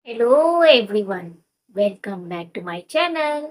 Hello everyone, welcome back to my channel.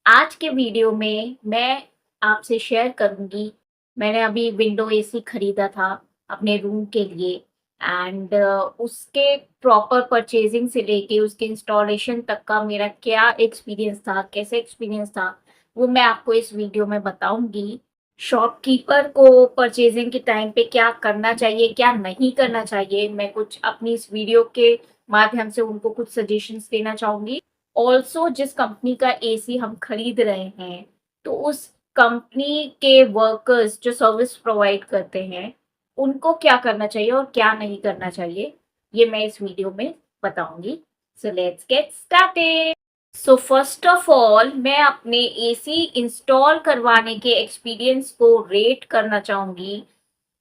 आज के video में मैं आपसे शेयर करूंगी। मैंने अभी विंडो एसी खरीदा था अपने रूम के लिए एंड उसके प्रॉपर परचेजिंग से लेके उसके इंस्टॉलेशन तक का मेरा क्या एक्सपीरियंस था, कैसे एक्सपीरियंस था, वो मैं आपको इस वीडियो में बताऊंगी। शॉपकीपर को परचेजिंग के टाइम पे क्या करना चाहिए, क्या नहीं करना चाहिए, मैं कुछ अपनी इस वीडियो के माध्यम से उनको कुछ सजेशंस देना चाहूंगी। ऑल्सो जिस कंपनी का एसी हम खरीद रहे हैं, तो उस कंपनी के वर्कर्स जो सर्विस प्रोवाइड करते हैं, उनको क्या करना चाहिए और क्या नहीं करना चाहिए, ये मैं इस वीडियो में बताऊंगी। So let's get started. So first of all मैं अपने एसी इंस्टॉल करवाने के एक्सपीरियंस को रेट करना चाहूंगी।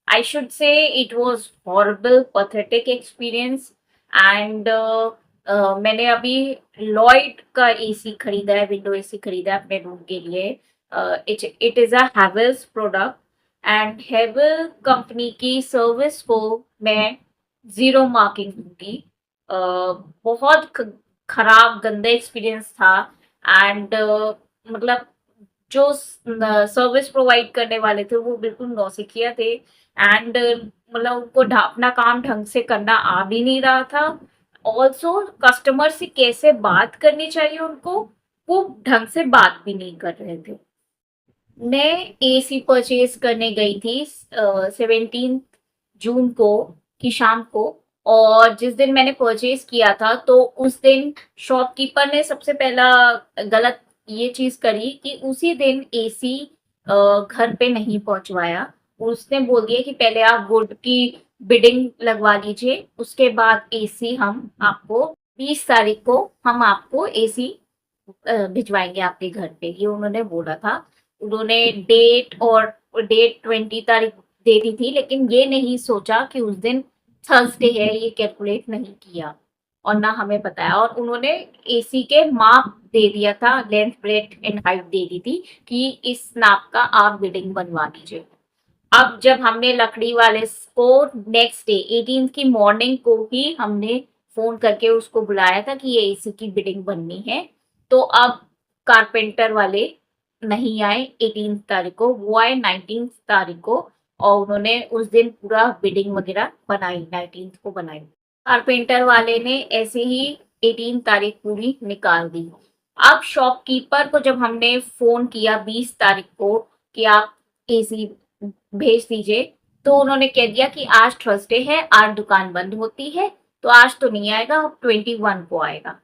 I should say it was horrible, pathetic experience and मैंने अभी लॉयड का एसी खरीदा है, विंडो एसी खरीदा है अपने रूम के लिए। It is a Havells product and हैवेल company की सर्विस को मैं ज़ीरो मार्किंग दूंगी। बहुत खराब गंदा एक्सपीरियंस था एंड मतलब जो सर्विस प्रोवाइड करने वाले थे वो बिल्कुल नौसिखिया थे एंड मतलब उनको अपना काम ढंग से करना आ भी नहीं रहा था। ऑल्सो कस्टमर से कैसे बात करनी चाहिए उनको, वो ढंग से बात भी नहीं कर रहे थे। मैं एसी परचेज करने गई थी 17 जून को की शाम को। और जिस दिन मैंने परचेज किया था तो उस दिन शॉपकीपर ने सबसे पहला गलत ये चीज करी कि उसी दिन एसी घर पे नहीं पहुंचवाया। उसने बोल दिया कि पहले आप वुड की बिडिंग लगवा लीजिए, उसके बाद एसी हम आपको 20 तारीख को हम आपको एसी भिजवाएंगे आपके घर पे, ये उन्होंने बोला था। उन्होंने डेट 20 तारीख दे दी थी, लेकिन ये नहीं सोचा कि उस दिन थर्सडे है, ये कैलकुलेट नहीं किया और ना हमें बताया। और उन्होंने एसी के माप दे दिया था, लेंथ ब्रेथ एंड हाइट दे दी थी कि इस नाप का आप बिल्डिंग बनवा दीजिए। अब जब हमने लकड़ी वाले को नेक्स्ट डे 18 की मॉर्निंग को ही हमने फोन करके उसको बुलाया था कि ये एसी की बिडिंग बननी है, तो अब कारपेंटर वाले नहीं आए 18 तारीख को, वो आए 19 तारीख को। और उन्होंने उस दिन पूरा बिडिंग वगैरह बनाई, 19 को बनाई। कारपेंटर वाले ने ऐसे ही 18 तारीख पूरी निकाल दी। अब शॉपकीपर को जब हमने फोन किया 20 तारीख को कि आप एसी भेज दीजिए, तो उन्होंने कह दिया कि आज थर्सडे है, आज दुकान बंद होती है, तो आज तो नहीं आएगा, 21 को आएगा।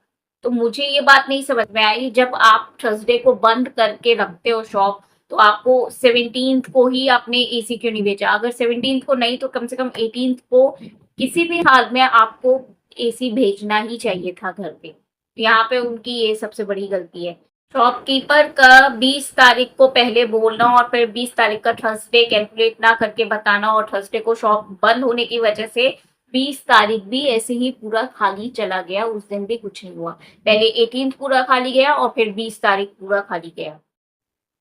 तो मुझे ये बात नहीं समझ में आई, जब आप थर्सडे को बंद करके रखते हो शॉप, तो आपको 17 को ही आपने एसी क्यों नहीं भेजा? अगर 17 को नहीं तो कम से कम 18 को किसी भी हाल में आपको एसी भेजना ही चाहिए था घर पे। यहाँ पे उनकी ये सबसे बड़ी गलती है। शॉपकीपर का 20 तारीख को पहले बोलना और फिर 20 तारीख का थर्सडे कैलकुलेट ना करके बताना, और थर्सडे को शॉप बंद होने की वजह से 20 तारीख भी ऐसे ही पूरा खाली चला गया। उस दिन भी कुछ नहीं हुआ, पहले 18 पूरा खाली गया और फिर 20 तारीख पूरा खाली गया।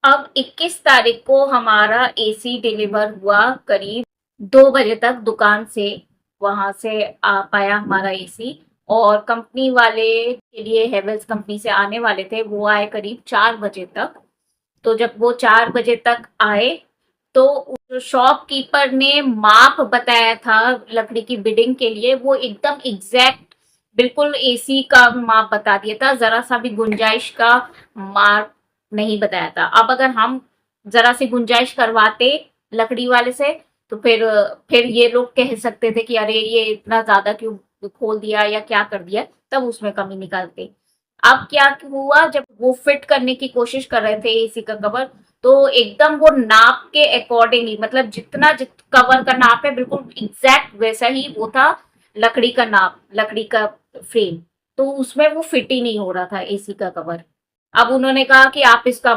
अब 21 तारीख को हमारा एसी डिलीवर हुआ करीब 2 बजे तक दुकान से, वहां से आ पाया हमारा एसी। और कंपनी वाले के लिए हेवेल्स कंपनी से आने वाले थे, वो आए करीब 4 बजे तक। तो जब वो 4 बजे तक आए, तो शॉपकीपर ने माप बताया था लकड़ी की बिडिंग के लिए, वो एकदम एग्जैक्ट बिल्कुल एसी का माप बता दिया था, जरा सा भी गुंजाइश का माप नहीं बताया था। अब अगर हम जरा सी गुंजाइश करवाते लकड़ी वाले से, तो फिर ये लोग कह सकते थे कि अरे ये इतना ज्यादा क्यों खोल दिया या क्या कर दिया, तब उसमें कमी निकालते। अब क्या हुआ, जब वो फिट करने की कोशिश कर रहे थे एसी का कवर, तो एकदम वो नाप के अकॉर्डिंगली, मतलब जितना कवर का नाप है बिल्कुल एग्जैक्ट वैसा ही वो था लकड़ी का नाप, लकड़ी का फ्रेम। तो उसमें वो फिट ही नहीं हो रहा था एसी का कवर। अब उन्होंने कहा कि आप इसका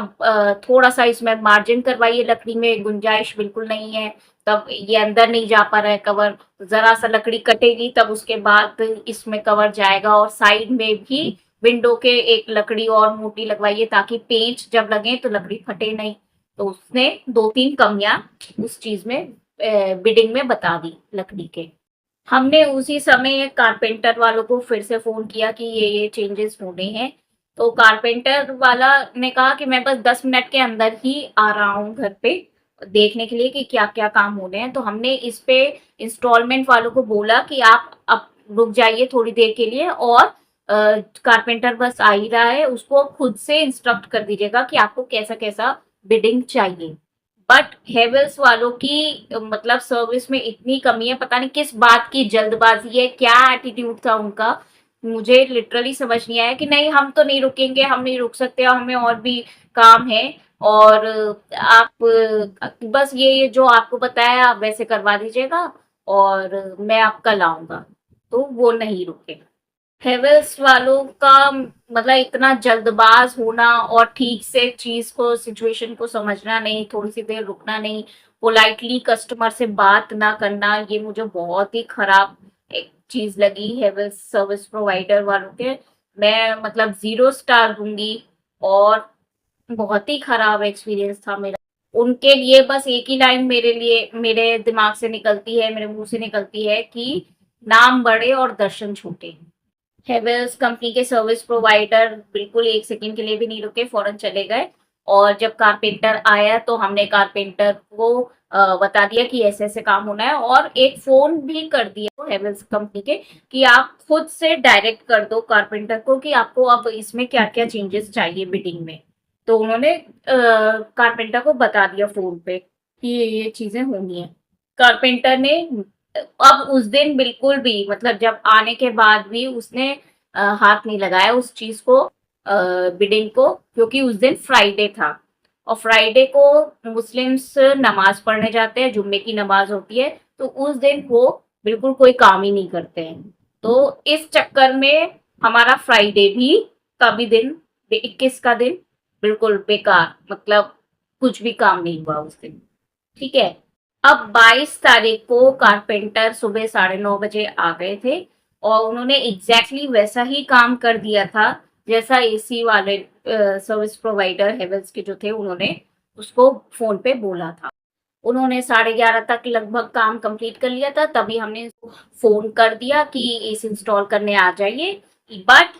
थोड़ा सा इसमें मार्जिन करवाइए, लकड़ी में गुंजाइश बिल्कुल नहीं है, तब ये अंदर नहीं जा पा रहा है कवर। जरा सा लकड़ी कटेगी तब उसके बाद इसमें कवर जाएगा। और साइड में भी विंडो के एक लकड़ी और मोटी लगवाइए ताकि पेंच जब लगे तो लकड़ी फटे नहीं। तो उसने 2-3 कमियां उस चीज में बिडिंग में बता दी लकड़ी के। हमने उसी समय कारपेंटर वालों को फिर से फ़ोन किया कि ये चेंजेस होने हैं। तो कारपेंटर वाला ने कहा कि मैं बस 10 मिनट के अंदर ही आ रहा हूँ घर पे, देखने के लिए कि क्या-क्या काम होने हैं। तो हमने इस पे इंस्टॉलमेंट वालों को बोला कि आप अब रुक जाइए थोड़ी देर के लिए, और कारपेंटर बस आ ही रहा है, उसको खुद से इंस्ट्रक्ट कर दीजिएगा कि आपको कैसा-कैसा बिडिंग चाहिए। बट हेवेल्स वालों की मतलब सर्विस में इतनी कमी है, पता नहीं किस बात की जल्दबाजी है, क्या एटीट्यूड था उनका, मुझे लिटरली समझ नहीं आया कि नहीं हम तो नहीं रुकेंगे, हम नहीं रुक सकते और हमें और भी काम है, और आप बस ये जो आपको बताया आप वैसे करवा दीजिएगा और मैं अब कल आऊंगा। तो वो नहीं रुके। हेवेल्स वालों का मतलब इतना जल्दबाज होना और ठीक से चीज को सिचुएशन को समझना नहीं, थोड़ी सी देर रुकना नहीं, पोलाइटली कस्टमर से बात ना करना, ये मुझे बहुत ही खराब एक चीज लगी हेवेल्स सर्विस प्रोवाइडर वालों के। मैं मतलब 0 स्टार दूंगी, और बहुत ही खराब एक्सपीरियंस था मेरा। उनके लिए बस एक ही लाइन मेरे लिए मेरे दिमाग से निकलती है, मेरे मुंह से निकलती है कि नाम बड़े और दर्शन छोटे। हेवेल्स कंपनी के सर्विस प्रोवाइडर बिल्कुल 1 सेकंड के लिए भी नहीं रुके, फौरन चले गए। और जब कारपेंटर आया तो हमने कारपेंटर को बता दिया कि ऐसे ऐसे काम होना है, और एक फोन भी कर दिया हेवेल्स कंपनी के कि आप खुद से डायरेक्ट कर दो कारपेंटर को कि आपको अब इसमें क्या क्या चेंजेस चाहिए बिडिंग में। तो उन्होंने कारपेंटर को बता दिया फोन पे कि ये चीजें होनी है। कारपेंटर ने अब उस दिन बिल्कुल भी मतलब जब आने के बाद भी उसने हाथ नहीं लगाया उस चीज को, बिडिंग को, क्योंकि उस दिन फ्राइडे था, और फ्राइडे को मुस्लिम्स नमाज पढ़ने जाते हैं, जुम्मे की नमाज होती है, तो उस दिन वो बिल्कुल कोई काम ही नहीं करते हैं। तो इस चक्कर में हमारा फ्राइडे भी का भी दिन 21 का दिन बिल्कुल बेकार, मतलब कुछ भी काम नहीं हुआ उस दिन। ठीक है। अब 22 तारीख को कारपेंटर सुबह 9:30 बजे आ गए थे, और उन्होंने एग्जैक्टली वैसा ही काम कर दिया था जैसा एसी वाले सर्विस प्रोवाइडर हेवेल्स के जो थे उन्होंने उसको फोन पे बोला था। उन्होंने 11:30 तक लगभग काम कंप्लीट कर लिया था, तभी हमने फोन कर दिया कि एसी इंस्टॉल करने आ जाइए। बट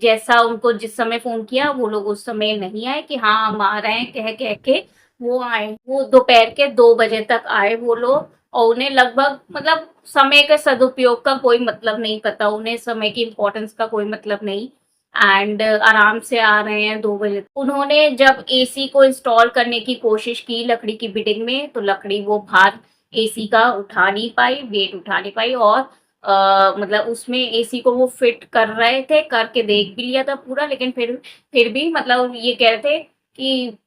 जैसा उनको जिस समय फोन किया वो लोग उस समय नहीं आए कि हाँ हम आ रहे हैं कह कह के वो आए, वो दोपहर के 2 बजे तक आए वो लोग। और उन्हें लगभग मतलब समय के सदुपयोग का कोई मतलब नहीं पता, उन्हें समय की इम्पोर्टेंस का कोई मतलब नहीं, एंड आराम से आ रहे हैं 2 बजे। उन्होंने जब एसी को इंस्टॉल करने की कोशिश की लकड़ी की बिडिंग में, तो लकड़ी वो भार एसी का उठा नहीं पाई, वेट उठा नहीं पाई, और मतलब उसमें एसी को वो फिट कर रहे थे, करके देख भी लिया था पूरा, लेकिन फिर भी मतलब ये कह रहे थे कि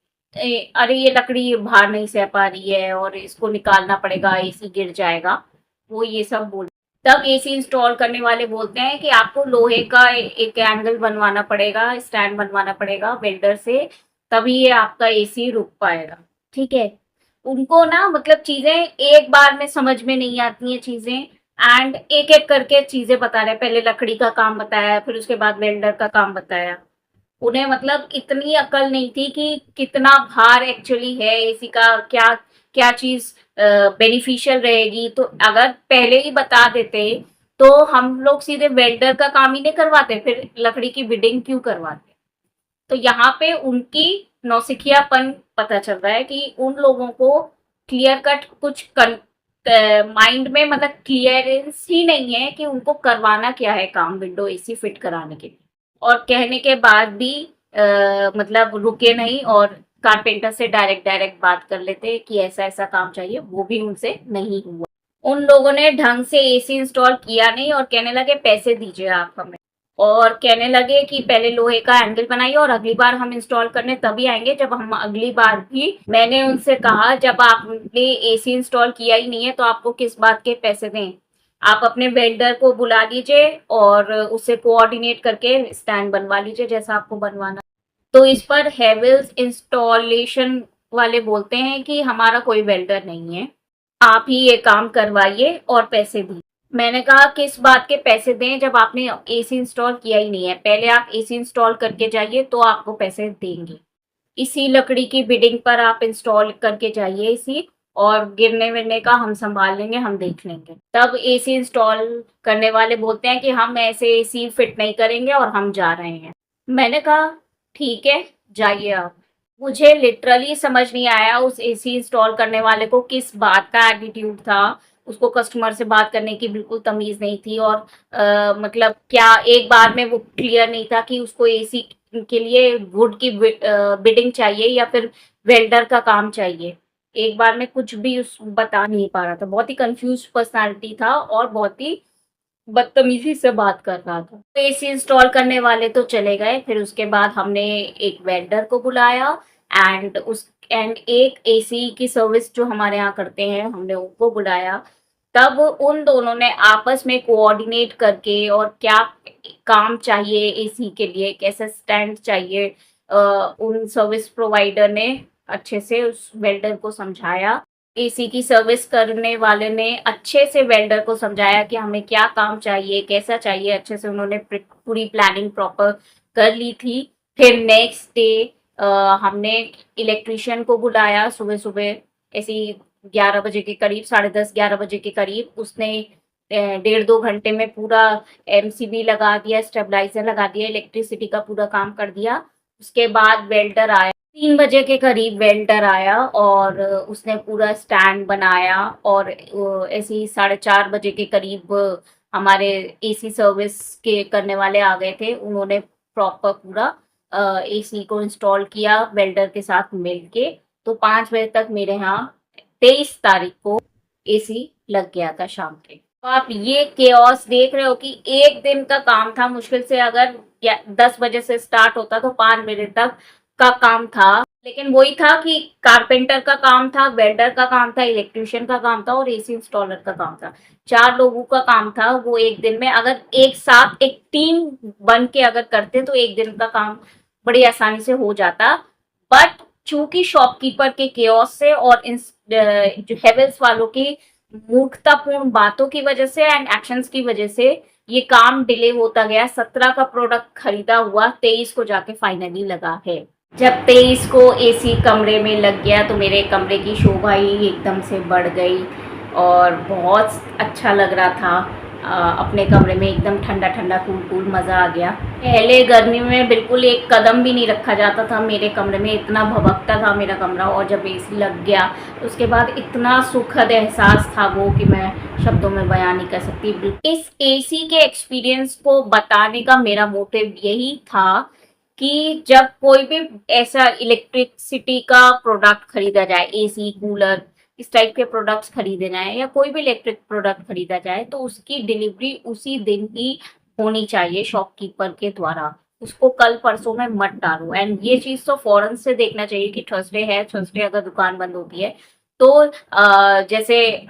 अरे ये लकड़ी भार नहीं सह पा रही है और इसको निकालना पड़ेगा, एसी गिर जाएगा, वो ये सब बोल। तब एसी इंस्टॉल करने वाले बोलते हैं कि आपको लोहे का एक एंगल बनवाना पड़ेगा, स्टैंड बनवाना पड़ेगा वेल्डर से, तभी ये आपका एसी रुक पाएगा। ठीक है। उनको ना मतलब चीजें एक बार में समझ में नहीं आती हैं चीजें, एंड एक एक करके चीजें बता रहे हैं, पहले लकड़ी का काम बताया, फिर उसके बाद वेल्डर का काम बताया। उन्हें मतलब इतनी अकल नहीं थी कि कितना भार एक्चुअली है एसी का, क्या क्या चीज बेनिफिशियल रहेगी। तो अगर पहले ही बता देते तो हम लोग सीधे वेल्डर का काम ही नहीं करवाते, फिर लकड़ी की बिडिंग क्यों करवाते। तो यहाँ पे उनकी नौसिखियापन पता चल रहा है कि उन लोगों को क्लियर कट कुछ माइंड में मतलब क्लियरेंस ही नहीं है कि उनको करवाना क्या है काम विंडो एसी फिट कराने के लिए। और कहने के बाद भी मतलब रुके नहीं, और कारपेंटर से डायरेक्ट डायरेक्ट बात कर लेते कि ऐसा ऐसा काम चाहिए, वो भी उनसे नहीं हुआ। उन लोगों ने ढंग से एसी इंस्टॉल किया नहीं, और कहने लगे पैसे दीजिए आप हमें, और कहने लगे कि पहले लोहे का एंगल बनाइए और अगली बार हम इंस्टॉल करने तभी आएंगे जब हम अगली बार भी। मैंने उनसे कहा जब आपने एसी इंस्टॉल किया ही नहीं है तो आपको किस बात के पैसे दें, आप अपने वेल्डर को बुला लीजिए और उससे कोऑर्डिनेट करके स्टैंड बनवा लीजिए जैसा आपको बनवाना। तो इस पर हेवेल्स इंस्टॉलेशन वाले बोलते हैं कि हमारा कोई वेल्डर नहीं है, आप ही ये काम करवाइए और पैसे दीजिए। मैंने कहा किस बात के पैसे दें जब आपने एसी इंस्टॉल किया ही नहीं है, पहले आप एसी इंस्टॉल करके जाइए तो आपको पैसे देंगे। इसी लकड़ी की बिडिंग पर आप इंस्टॉल करके जाइए एसी, और गिरने विरने का हम संभाल लेंगे, हम देख लेंगे। तब एसी इंस्टॉल करने वाले बोलते हैं कि हम ऐसे एसी फिट नहीं करेंगे और हम जा रहे हैं। मैंने कहा ठीक है, जाइए आप। मुझे लिटरली समझ नहीं आया उस एसी इंस्टॉल करने वाले को किस बात का एटीट्यूड था। उसको कस्टमर से बात करने की बिल्कुल तमीज नहीं थी, और मतलब क्या एक बार में वो क्लियर नहीं था कि उसको एसी के लिए वुड की बिडिंग चाहिए या फिर वेल्डर का काम चाहिए। एक बार में कुछ भी उस बता नहीं पा रहा था। बहुत ही कंफ्यूज पर्सनालिटी था और बहुत ही बदतमीजी से बात कर रहा था। तो एसी इंस्टॉल करने वाले तो चले गए, फिर उसके बाद हमने एक वेल्डर को बुलाया एंड एक एसी की सर्विस जो हमारे यहाँ करते हैं, हमने उनको बुलाया। तब उन दोनों ने आपस में कोऑर्डिनेट करके और क्या काम चाहिए एसी के लिए, कैसा स्टैंड चाहिए, उन सर्विस प्रोवाइडर ने अच्छे से उस वेल्डर को समझाया। एसी की सर्विस करने वाले ने अच्छे से वेल्डर को समझाया कि हमें क्या काम चाहिए, कैसा चाहिए। अच्छे से उन्होंने पूरी प्लानिंग प्रॉपर कर ली थी। फिर नेक्स्ट डे हमने इलेक्ट्रिशियन को बुलाया सुबह सुबह, ऐसी 11 बजे के करीब, 10:30-11 बजे के करीब। उसने 1.5-2 घंटे में पूरा एमसीबी लगा दिया, स्टेबलाइजर लगा दिया, इलेक्ट्रिसिटी का पूरा काम कर दिया। उसके बाद वेल्डर आया, 3 बजे के करीब वेल्डर आया और उसने पूरा स्टैंड बनाया। और ऐसे ही 4:30 बजे के करीब हमारे एसी सर्विस के करने वाले आ गए थे। उन्होंने प्रॉपर पूरा एसी को इंस्टॉल किया वेल्डर के साथ मिलके। तो 5 बजे तक मेरे यहाँ 23 तारीख को एसी लग गया था शाम के। तो आप ये केओस देख रहे हो कि एक दिन का काम था। मुश्किल से अगर 10 बजे से स्टार्ट होता तो 5 बजे तक का काम था। लेकिन वही था कि कारपेंटर का काम था, वेल्डर का काम था, इलेक्ट्रिशियन का काम था और एसी इंस्टॉलर का काम था। 4 लोगों का काम था। वो एक दिन में अगर एक साथ एक टीम बन के अगर करते तो एक दिन का काम बड़ी आसानी से हो जाता। बट चूंकि शॉपकीपर के केओस से और जो हेवेल्स वालों की मूर्खतापूर्ण बातों की वजह से एंड एक्शंस की वजह से ये काम डिले होता गया। 17 का प्रोडक्ट खरीदा हुआ 23 को जाके फाइनली लगा है। जब 23 को एसी कमरे में लग गया तो मेरे कमरे की शोभा ही एकदम से बढ़ गई और बहुत अच्छा लग रहा था। अपने कमरे में एकदम ठंडा ठंडा कूल कूल मज़ा आ गया। पहले गर्मी में बिल्कुल एक कदम भी नहीं रखा जाता था मेरे कमरे में, इतना भभकता था मेरा कमरा। और जब एसी लग गया उसके बाद इतना सुखद एहसास था वो कि मैं शब्दों में बयान नहीं कर सकती। इस एसी के एक्सपीरियंस को बताने का मेरा मोटिव यही था कि जब कोई भी ऐसा इलेक्ट्रिसिटी का प्रोडक्ट खरीदा जाए, एसी, कूलर, इस टाइप के प्रोडक्ट्स खरीदे जाए या कोई भी इलेक्ट्रिक प्रोडक्ट खरीदा जाए तो उसकी डिलीवरी उसी दिन ही होनी चाहिए शॉपकीपर के द्वारा। उसको कल परसों में मत डालो। एंड ये चीज तो फौरन से देखना चाहिए कि थर्सडे है, थर्सडे अगर दुकान बंद होती है तो जैसे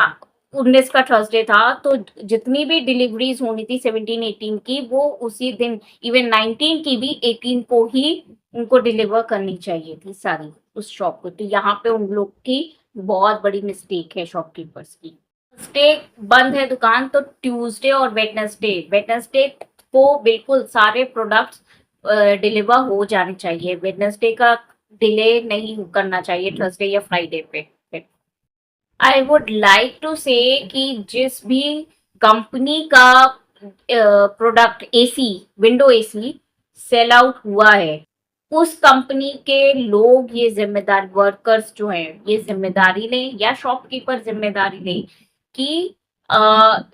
19 का थर्सडे था तो जितनी भी डिलीवरीज होनी थी 17-18 की, वो उसी दिन, इवन 19 की भी 18 को ही उनको डिलीवर करनी चाहिए थी सारी उस शॉप को। तो यहाँ पे उन लोग की बहुत बड़ी मिस्टेक है शॉपकीपर्स की। थर्सडे बंद है दुकान तो ट्यूसडे और वेडनेसडे को बिल्कुल सारे प्रोडक्ट्स डिलीवर हो जाने चाहिए। वेडनेसडे का डिले नहीं करना चाहिए थर्सडे या फ्राइडे पे। आई वुड लाइक टू से कि जिस भी कंपनी का product AC, window AC sell out हुआ है, उस कंपनी के लोग ये जिम्मेदार, वर्कर्स जो हैं ये जिम्मेदारी लें या शॉपकीपर जिम्मेदारी लें कि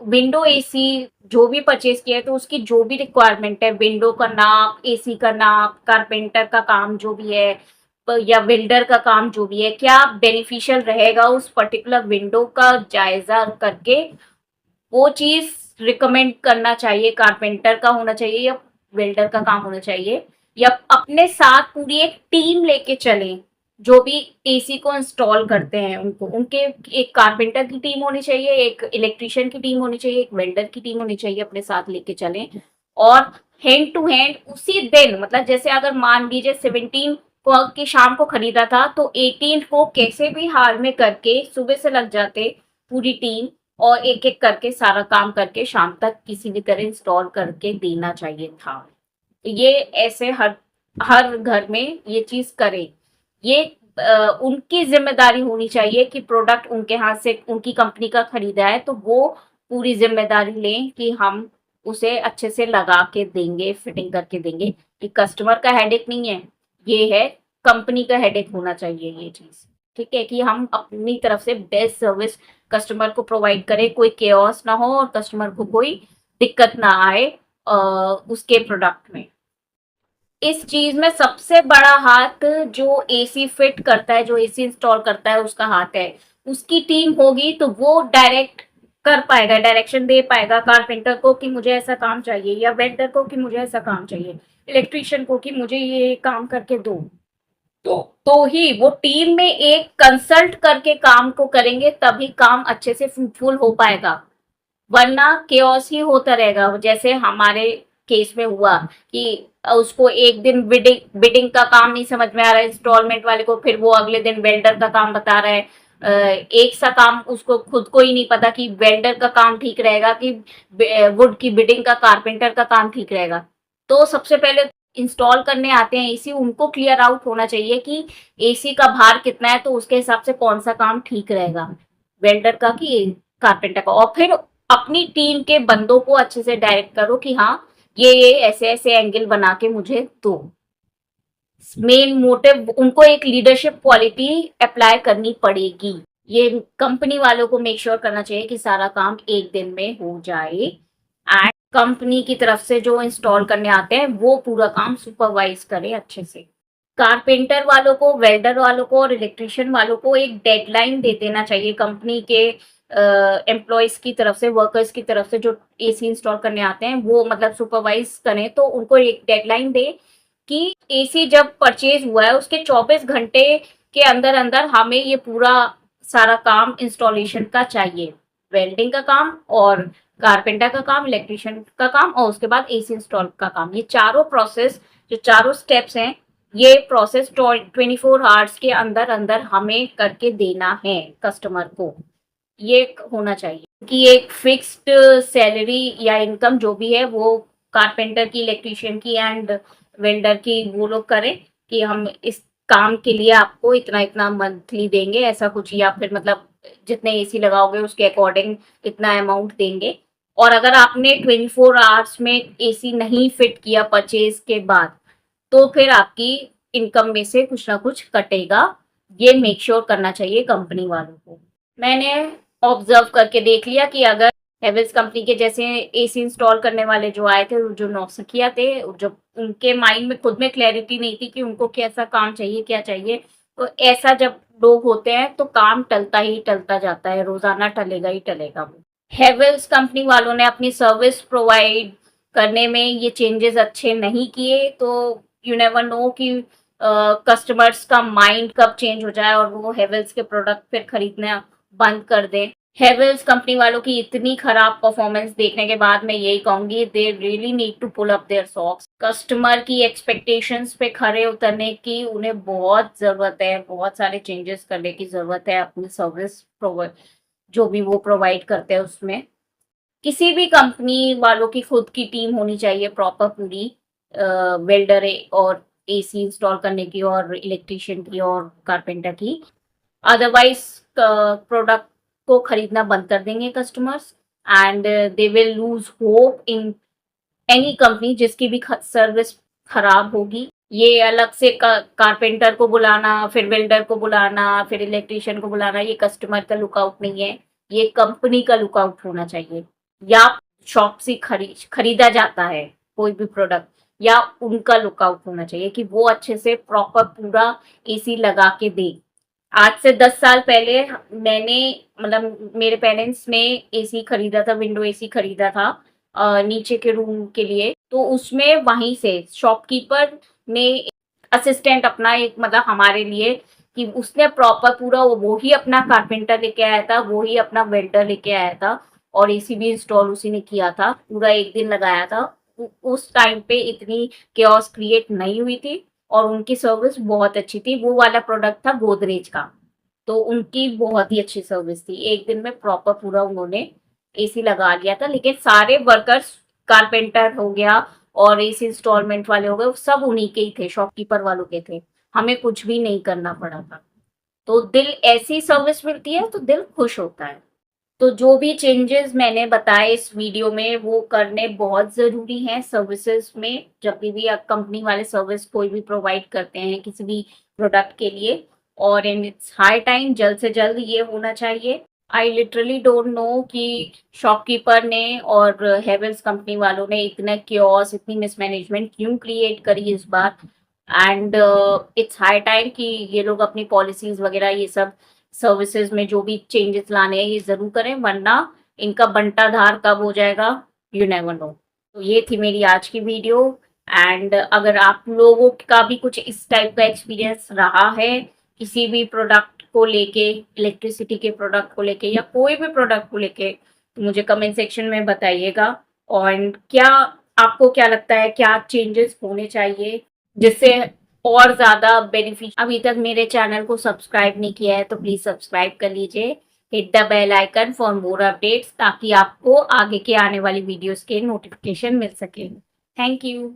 विंडो एसी जो भी परचेज किया है तो उसकी जो भी रिक्वायरमेंट है, विंडो का नाप, एसी का नाप, कारपेंटर का काम जो भी है या वेल्डर का काम जो भी है, क्या बेनिफिशियल रहेगा उस पर्टिकुलर विंडो का जायजा करके वो चीज रिकमेंड करना चाहिए। कारपेंटर का होना चाहिए या वेल्डर का काम होना चाहिए, या अपने साथ पूरी एक टीम लेके चलें। जो भी एसी को इंस्टॉल करते हैं उनको, उनके एक कारपेंटर की टीम होनी चाहिए, एक इलेक्ट्रिशियन की टीम होनी चाहिए, एक वेल्डर की टीम होनी चाहिए, अपने साथ लेके चलें। और हैंड टू हैंड उसी दिन, मतलब जैसे अगर मान लीजिए 17 को की शाम को खरीदा था तो 18 को कैसे भी हाल में करके सुबह से लग जाते पूरी टीम और एक एक करके सारा काम करके शाम तक किसी भी तरह इंस्टॉल करके देना चाहिए था। ये ऐसे हर हर घर में ये चीज करें। ये उनकी जिम्मेदारी होनी चाहिए कि प्रोडक्ट उनके हाथ से उनकी कंपनी का खरीदा है तो वो पूरी जिम्मेदारी लें कि हम उसे अच्छे से लगा के देंगे, फिटिंग करके देंगे। कि कस्टमर का हेडेक नहीं है, ये है कंपनी का हेडेक होना चाहिए ये चीज। ठीक है, कि हम अपनी तरफ से बेस्ट सर्विस कस्टमर को प्रोवाइड करें, कोई केओस ना हो और कस्टमर को कोई दिक्कत ना आए उसके प्रोडक्ट में। इस चीज में सबसे बड़ा हाथ जो एसी फिट करता है, जो एसी इंस्टॉल करता है, उसका हाथ है। उसकी टीम होगी तो वो डायरेक्ट कर पाएगा, डायरेक्शन दे पाएगा कारपेंटर को कि मुझे ऐसा काम चाहिए, या वेंडर को कि मुझे ऐसा काम चाहिए, इलेक्ट्रिशियन को कि मुझे ये काम करके दो। तो ही वो टीम में एक कंसल्ट करके काम को करेंगे, तभी काम अच्छे से फ्रूटफुल हो पाएगा। वरना केओस ही होता रहेगा, जैसे हमारे केस में हुआ कि उसको एक दिन बिडिंग बिडिंग का काम नहीं समझ में आ रहा है इंस्टॉलमेंट वाले को, फिर वो अगले दिन वेल्डर का काम बता रहा है। एक सा काम उसको खुद को ही नहीं पता कि वेल्डर का काम ठीक रहेगा कि वुड की बिडिंग का कारपेंटर का काम ठीक रहेगा। तो सबसे पहले इंस्टॉल करने आते हैं एसी, उनको क्लियर आउट होना चाहिए कि एसी का भार कितना है, तो उसके हिसाब से कौन सा काम ठीक रहेगा, वेल्डर का कि कारपेंटर का। और फिर अपनी टीम के बंदों को अच्छे से डायरेक्ट करो कि हाँ ये ऐसे ऐसे एंगल बना के मुझे दो। मेन मोटिव उनको एक लीडरशिप क्वालिटी अप्लाई करनी पड़ेगी। ये कंपनी वालों को मेक श्योर करना चाहिए कि सारा काम एक दिन में हो जाए, एंड कंपनी की तरफ से जो इंस्टॉल करने आते हैं वो पूरा काम सुपरवाइज करें अच्छे से। कारपेंटर वालों को, वेल्डर वालों को और इलेक्ट्रिशियन वालों को एक डेडलाइन दे देना चाहिए कंपनी के एम्प्लॉयज की तरफ से, वर्कर्स की तरफ से जो एसी इंस्टॉल करने आते हैं, वो मतलब सुपरवाइज करें तो उनको एक डेडलाइन दे कि एसी जब परचेज हुआ है उसके 24 घंटे के अंदर अंदर हमें ये पूरा सारा काम इंस्टॉलेशन का चाहिए, वेल्डिंग का काम और कारपेंटर का काम, इलेक्ट्रिशियन का काम और उसके बाद एसी इंस्टॉल का काम। ये चारों प्रोसेस, जो चारों स्टेप्स हैं, ये प्रोसेस 24 आवर्स के अंदर अंदर हमें करके देना है कस्टमर को। ये होना चाहिए कि एक फिक्स्ड सैलरी या इनकम जो भी है वो कारपेंटर की, इलेक्ट्रिशियन की एंड वेल्डर की वो लोग करें कि हम इस काम के लिए आपको इतना इतना मंथली देंगे, ऐसा कुछ, या फिर मतलब जितने एसी लगाओगे उसके अकॉर्डिंग इतना अमाउंट देंगे। और अगर आपने 24 आवर्स में एसी नहीं फिट किया परचेज के बाद, तो फिर आपकी इनकम में से कुछ ना कुछ कटेगा। ये मेक श्योर करना चाहिए कंपनी वालों को। मैंने ऑब्जर्व करके देख लिया कि अगर हेवेल्स कंपनी के जैसे एसी इंस्टॉल करने वाले जो आए थे, जो नौसिखिया थे, जो उनके माइंड में खुद में क्लैरिटी नहीं थी कि उनको कैसा काम चाहिए, क्या चाहिए, तो ऐसा जब लोग होते हैं तो काम टलता ही टलता जाता है, रोजाना टलेगा ही टलेगा। वो हेवेल्स कंपनी वालों ने अपनी सर्विस प्रोवाइड करने में ये चेंजेस अच्छे नहीं किए, तो यू नेवर नो कि कस्टमर्स का माइंड कब चेंज हो जाए और वो हेवेल्स के प्रोडक्ट फिर खरीदना बंद कर दे। हेवेल्स कंपनी वालों की इतनी खराब परफॉर्मेंस देखने के बाद मैं यही कहूंगी, they really need to pull up their socks. Customer की एक्सपेक्टेशंस पे खरे उतरने की उन्हें बहुत जरूरत है, बहुत सारे चेंजेस करने की जरूरत है अपनी सर्विस प्रोवाइड, जो भी वो प्रोवाइड करते हैं उसमें। किसी भी कंपनी वालों की खुद की टीम होनी चाहिए प्रॉपर पूरी, वेल्डर और एसी इंस्टॉल करने की और इलेक्ट्रिशियन की और कारपेंटर की। अदरवाइज प्रोडक्ट को खरीदना बंद कर देंगे customers, and they will lose hope in any company जिसकी भी सर्विस खराब होगी। ये अलग से कारपेंटर को बुलाना, फिर वेल्डर को बुलाना, फिर इलेक्ट्रिशियन को बुलाना, ये कस्टमर का लुकआउट नहीं है, ये कंपनी का लुकआउट होना चाहिए। या शॉप से खरीदा जाता है कोई भी प्रोडक्ट, या उनका लुकआउट होना चाहिए कि वो अच्छे से प्रॉपर पूरा एसी लगा के दे। आज से 10 साल पहले मैंने, मतलब मेरे पेरेंट्स ने एसी खरीदा था, विंडो एसी खरीदा था नीचे के रूम के लिए, तो उसमें वहीं से शॉपकीपर ने असिस्टेंट अपना एक, मतलब हमारे लिए, कि उसने प्रॉपर पूरा वो ही अपना कारपेंटर लेके आया था, वो ही अपना वेल्डर लेके आया था और एसी भी इंस्टॉल उसी ने किया था, पूरा एक दिन लगाया था। उस टाइम पे इतनी केओस क्रिएट नहीं हुई थी और उनकी सर्विस बहुत अच्छी थी। वो वाला प्रोडक्ट था गोदरेज का, तो उनकी बहुत ही अच्छी सर्विस थी। एक दिन में प्रॉपर पूरा उन्होंने एसी लगा लिया था, लेकिन सारे वर्कर्स, कारपेंटर हो गया और एसी इंस्टॉलमेंट वाले हो गए, सब उन्हीं के ही थे, शॉपकीपर वालों के थे। हमें कुछ भी नहीं करना पड़ा था। तो दिल ऐसी सर्विस मिलती है तो दिल खुश होता है। तो जो भी चेंजेस मैंने बताए इस वीडियो में वो करने बहुत ज़रूरी हैं सर्विसेज में, जब भी आप कंपनी वाले सर्विस कोई भी प्रोवाइड करते हैं किसी भी प्रोडक्ट के लिए। और इन इट्स हाई टाइम जल्द से जल्द ये होना चाहिए। आई लिटरली डोंट नो कि शॉपकीपर ने और हेवल्स कंपनी वालों ने इतना क्योस इतनी मिसमैनेजमेंट क्यों क्रिएट करी इस बार। एंड इट्स हाई टाइम कि ये लोग अपनी पॉलिसीज वगैरह ये सब सर्विसेज में जो भी चेंजेस लाने हैं ये जरूर करें, वरना इनका बंटाधार कब हो जाएगा यू नेवर नो। तो ये थी मेरी आज की वीडियो। एंड अगर आप लोगों का भी कुछ इस टाइप का एक्सपीरियंस रहा है किसी भी प्रोडक्ट को लेके, इलेक्ट्रिसिटी के प्रोडक्ट को लेके या कोई भी प्रोडक्ट को लेके, तो मुझे कमेंट सेक्शन में बताइएगा। और क्या आपको क्या लगता है क्या चेंजेस होने चाहिए जिससे और ज़्यादा बेनिफिट। अभी तक मेरे चैनल को सब्सक्राइब नहीं किया है तो प्लीज़ सब्सक्राइब कर लीजिए। Hit the bell icon for more updates ताकि आपको आगे के आने वाली वीडियोस के नोटिफिकेशन मिल सके। Thank you.